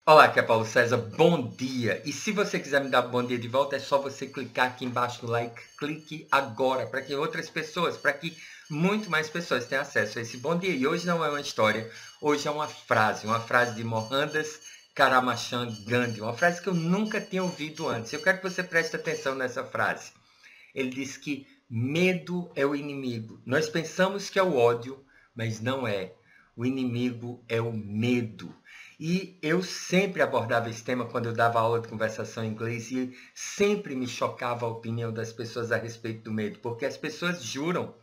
Olá, aqui é Paulo César, bom dia! E se você quiser me dar bom dia de volta, é só você clicar aqui embaixo no like, clique agora, para que outras pessoas, para que muito mais pessoas tenham acesso a esse bom dia. E hoje não é uma história, hoje é uma frase de Mohandas Karamchand Gandhi, uma frase que eu nunca tinha ouvido antes. Eu quero que você preste atenção nessa frase. Ele diz que medo é o inimigo. Nós pensamos que é o ódio, mas não é. O inimigo é o medo. E eu sempre abordava esse tema quando eu dava aula de conversação em inglês e sempre me chocava a opinião das pessoas a respeito do medo, porque as pessoas juram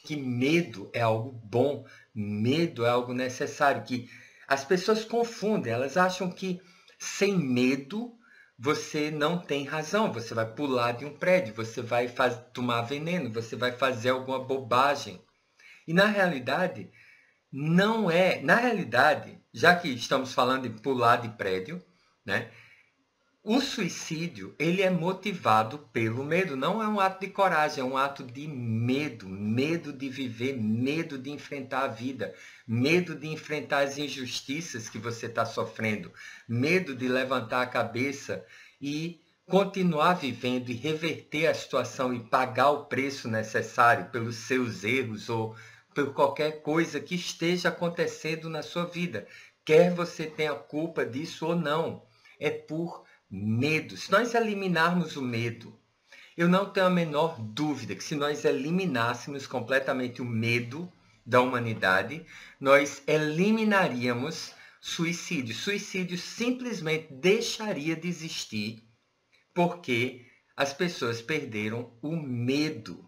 que medo é algo bom, medo é algo necessário, que as pessoas confundem, elas acham que sem medo você não tem razão, você vai pular de um prédio, você vai tomar veneno, você vai fazer alguma bobagem. E na realidade, não é. Na realidade, já que estamos falando de pular de prédio, né? O suicídio, ele é motivado pelo medo, não é um ato de coragem, é um ato de medo, medo de viver, medo de enfrentar a vida, medo de enfrentar as injustiças que você está sofrendo, medo de levantar a cabeça e continuar vivendo e reverter a situação e pagar o preço necessário pelos seus erros ou por qualquer coisa que esteja acontecendo na sua vida, quer você tenha culpa disso ou não, é por medo. Se nós eliminarmos o medo, eu não tenho a menor dúvida que se nós eliminássemos completamente o medo da humanidade, nós eliminaríamos suicídio. Suicídio simplesmente deixaria de existir porque as pessoas perderam o medo,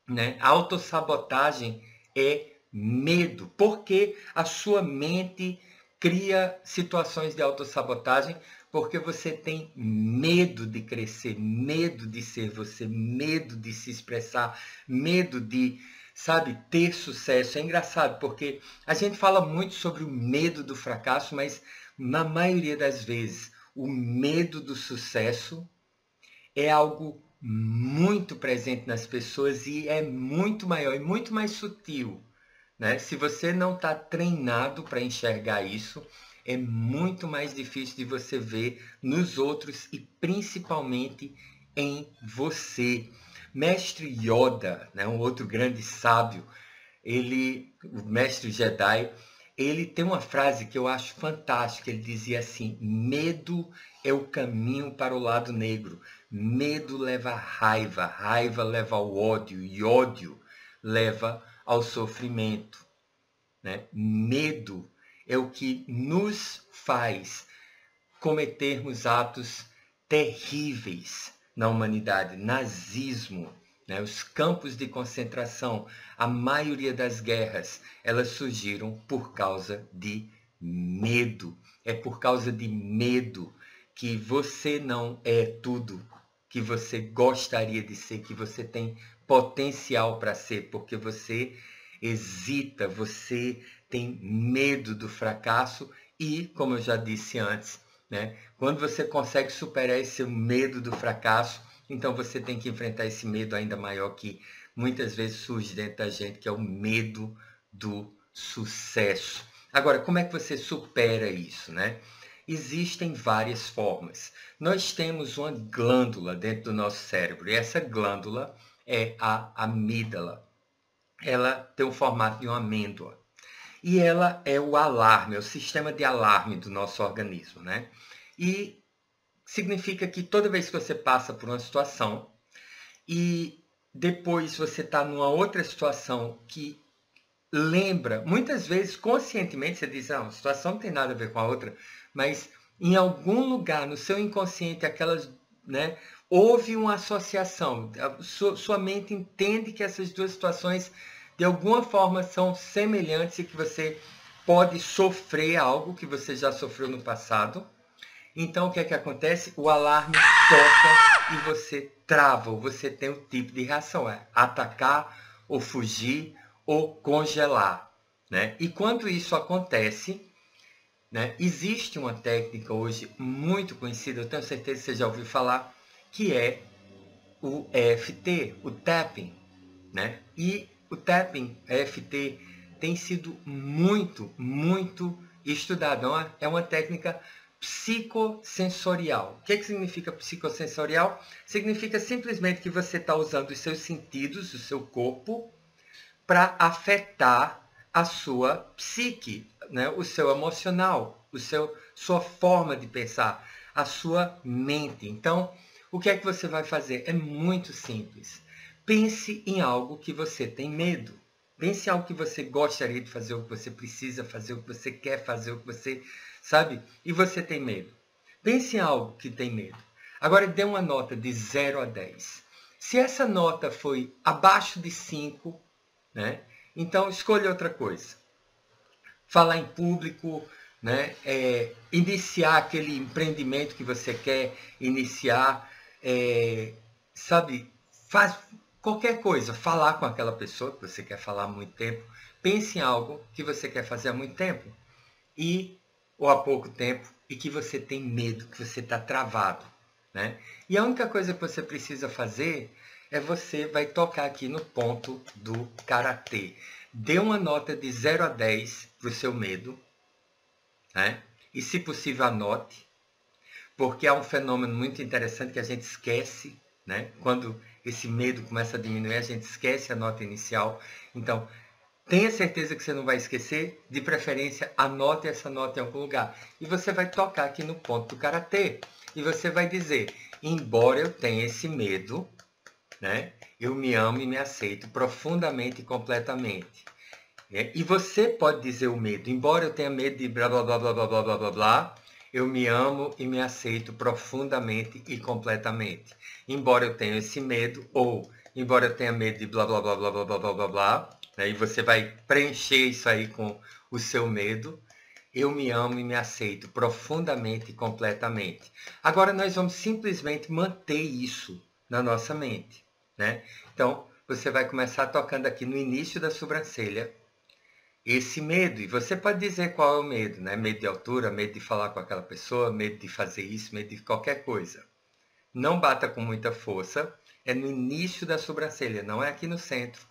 né? A autossabotagem é medo, porque a sua mente cria situações de autossabotagem porque você tem medo de crescer, medo de ser você, medo de se expressar, medo de, sabe, ter sucesso. É engraçado porque a gente fala muito sobre o medo do fracasso, mas na maioria das vezes o medo do sucesso é algo muito presente nas pessoas e é muito maior e muito mais sutil, né? Se você não está treinado para enxergar isso, é muito mais difícil de você ver nos outros e principalmente em você. Mestre Yoda, né, um outro grande sábio, o mestre Jedi, ele tem uma frase que eu acho fantástica. Ele dizia assim: medo é o caminho para o lado negro. Medo leva à raiva, raiva leva ao ódio e ódio leva ao sofrimento, né? Medo é o que nos faz cometermos atos terríveis na humanidade. Nazismo, né? Os campos de concentração, a maioria das guerras, elas surgiram por causa de medo. É por causa de medo que você não é tudo que você gostaria de ser, que você tem potencial para ser, porque você hesita, você tem medo do fracasso e, como eu já disse antes, né, quando você consegue superar esse medo do fracasso, então você tem que enfrentar esse medo ainda maior que muitas vezes surge dentro da gente, que é o medo do sucesso. Agora, como é que você supera isso, né? Existem várias formas. Nós temos uma glândula dentro do nosso cérebro e essa glândula é a amígdala. Ela tem o formato de uma amêndoa. E ela é o alarme, é o sistema de alarme do nosso organismo, né? E significa que toda vez que você passa por uma situação e depois você está numa outra situação que lembra, muitas vezes conscientemente você diz, ah, a situação não tem nada a ver com a outra, mas em algum lugar no seu inconsciente aquelas, né, houve uma associação, sua mente entende que essas duas situações de alguma forma são semelhantes e que você pode sofrer algo que você já sofreu no passado. Então o que é que acontece? O alarme toca e você trava, ou você tem um tipo de reação, é atacar ou fugir ou congelar, né? E quando isso acontece, né, existe uma técnica hoje muito conhecida, eu tenho certeza que você já ouviu falar, que é o EFT, o tapping, né? E o tapping, EFT, tem sido muito estudado. É uma técnica psicossensorial. O que significa psicossensorial? Significa simplesmente que você está usando os seus sentidos, o seu corpo, para afetar a sua psique, né? O seu emocional, sua forma de pensar, a sua mente. Então, o que é que você vai fazer? É muito simples. Pense em algo que você tem medo. Pense em algo que você gostaria de fazer, o que você precisa fazer, o que você quer fazer, o que você sabe, e você tem medo. Pense em algo que tem medo. Agora dê uma nota de 0 a 10. Se essa nota foi abaixo de 5, né? Então escolha outra coisa. Falar em público, né? Iniciar aquele empreendimento que você quer iniciar, sabe? Faz qualquer coisa, falar com aquela pessoa que você quer falar há muito tempo. Pense em algo que você quer fazer há muito tempo ou há pouco tempo e que você tem medo, que você está travado, né? E a única coisa que você precisa fazer é você vai tocar aqui no ponto do karatê. Dê uma nota de 0 a 10 para o seu medo, né? E se possível anote, porque é um fenômeno muito interessante que a gente esquece, né? Quando esse medo começa a diminuir, a gente esquece a nota inicial. Então, tenha certeza que você não vai esquecer, de preferência, anote essa nota em algum lugar. E você vai tocar aqui no ponto do karatê. E você vai dizer, embora eu tenha esse medo, né, eu me amo e me aceito profundamente e completamente. E você pode dizer o medo, embora eu tenha medo de blá blá blá blá blá blá blá blá blá, eu me amo e me aceito profundamente e completamente. Embora eu tenha esse medo, ou embora eu tenha medo de blá blá blá blá blá blá blá blá blá, né, e você vai preencher isso aí com o seu medo, eu me amo e me aceito profundamente e completamente. Agora nós vamos simplesmente manter isso na nossa mente, né? Então, você vai começar tocando aqui no início da sobrancelha, esse medo, e você pode dizer qual é o medo, né? Medo de altura, medo de falar com aquela pessoa, medo de fazer isso, medo de qualquer coisa. Não bata com muita força, é no início da sobrancelha, não é aqui no centro,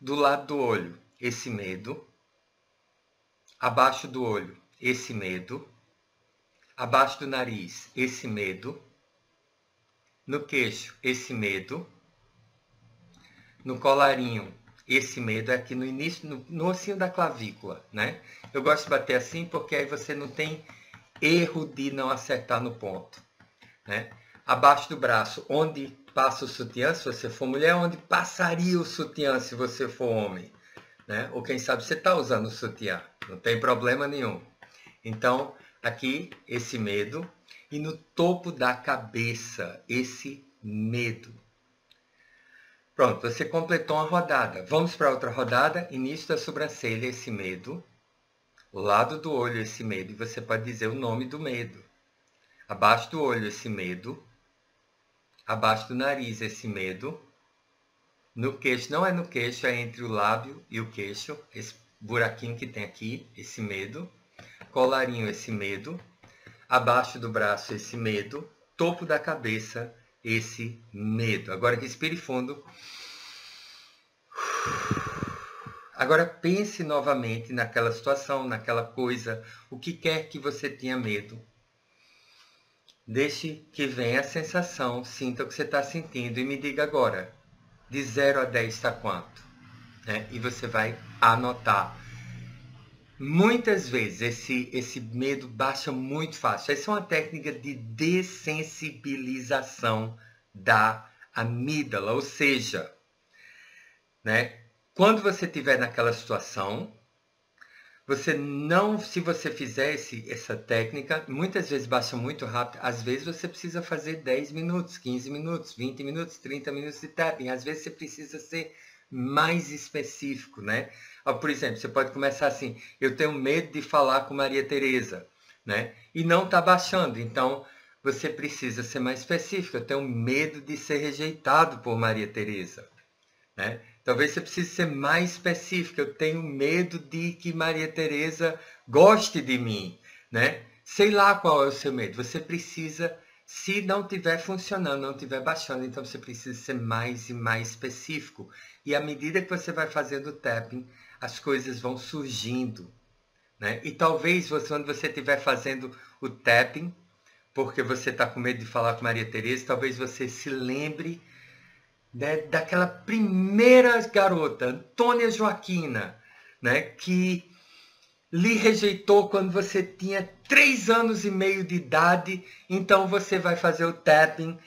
do lado do olho, esse medo, abaixo do olho, esse medo, abaixo do nariz, esse medo, no queixo, esse medo, no colarinho, esse medo é aqui no início, no ossinho da clavícula, né? Eu gosto de bater assim porque aí você não tem erro de não acertar no ponto, né? Abaixo do braço, onde passa o sutiã, se você for mulher, onde passaria o sutiã se você for homem, né? Ou quem sabe você está usando o sutiã, não tem problema nenhum. Então, aqui, esse medo, e no topo da cabeça, esse medo. Pronto, você completou uma rodada. Vamos para outra rodada. Início da sobrancelha, esse medo. Lado do olho, esse medo. E você pode dizer o nome do medo. Abaixo do olho, esse medo. Abaixo do nariz, esse medo. No queixo, não é no queixo, é entre o lábio e o queixo. Esse buraquinho que tem aqui, esse medo. Colarinho, esse medo. Abaixo do braço, esse medo. Topo da cabeça, esse medo. Agora respire fundo. Agora pense novamente naquela situação, naquela coisa, o que quer que você tenha medo. Deixe que venha a sensação, sinta o que você está sentindo e me diga agora, de 0 a 10 está quanto? Né? E você vai anotar. Muitas vezes esse medo baixa muito fácil. Essa é uma técnica de dessensibilização da amígdala, ou seja, né? Quando você estiver naquela situação, se você fizer essa técnica, muitas vezes baixa muito rápido, às vezes você precisa fazer 10 minutos, 15 minutos, 20 minutos, 30 minutos de tapping, às vezes você precisa ser mais específico, né? Por exemplo, você pode começar assim, eu tenho medo de falar com Maria Tereza, né? E não está baixando, então você precisa ser mais específico, eu tenho medo de ser rejeitado por Maria Tereza, né? Talvez você precise ser mais específico. Eu tenho medo de que Maria Tereza goste de mim, né? Sei lá qual é o seu medo. Você precisa, se não estiver funcionando, não estiver baixando, então você precisa ser mais e mais específico. E à medida que você vai fazendo o tapping, as coisas vão surgindo. né? E talvez você, quando você estiver fazendo o tapping, porque você está com medo de falar com Maria Tereza, talvez você se lembre, né, daquela primeira garota, Antônia Joaquina, né, que lhe rejeitou quando você tinha 3 anos e meio de idade, então você vai fazer o tapping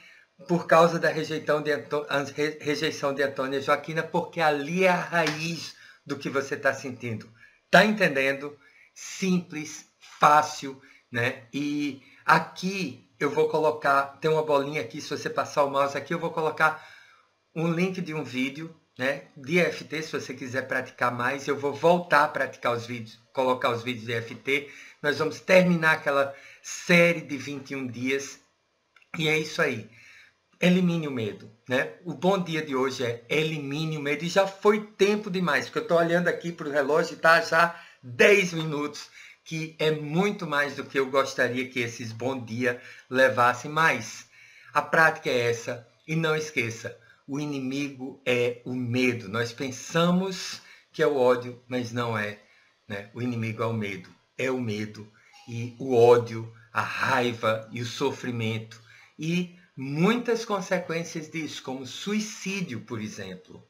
por causa da rejeição de Antônia Joaquina, porque ali é a raiz do que você está sentindo. Tá entendendo? Simples, fácil, né? E aqui eu vou colocar, tem uma bolinha aqui, se você passar o mouse aqui, eu vou colocar um link de um vídeo, né, de EFT, se você quiser praticar mais. Eu vou voltar a praticar os vídeos, colocar os vídeos de EFT. Nós vamos terminar aquela série de 21 dias. E é isso aí. Elimine o medo, né? O bom dia de hoje é elimine o medo. E já foi tempo demais, porque eu estou olhando aqui para o relógio e está já 10 minutos, que é muito mais do que eu gostaria que esses bom dia levassem. Mas a prática é essa. E não esqueça, o inimigo é o medo. Nós pensamos que é o ódio, mas não é, né? O inimigo é o medo. É o medo e o ódio, a raiva e o sofrimento. E muitas consequências disso, como suicídio, por exemplo,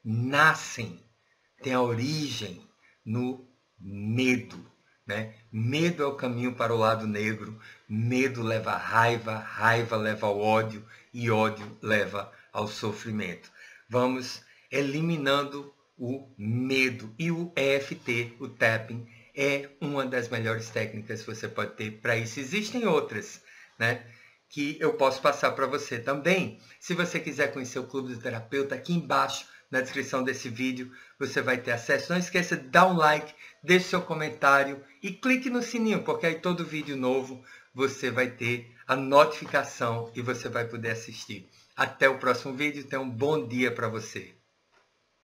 nascem, têm a origem no medo, né? Medo é o caminho para o lado negro, medo leva a raiva, raiva leva ao ódio e ódio leva ao sofrimento. Vamos eliminando o medo. E o EFT, o tapping, é uma das melhores técnicas que você pode ter para isso. Existem outras, né, que eu posso passar para você também. Se você quiser conhecer o Clube do Terapeuta, aqui embaixo, na descrição desse vídeo, você vai ter acesso. Não esqueça de dar um like, deixe seu comentário e clique no sininho, porque aí todo vídeo novo você vai ter a notificação e você vai poder assistir. Até o próximo vídeo. Tenha um bom dia para você.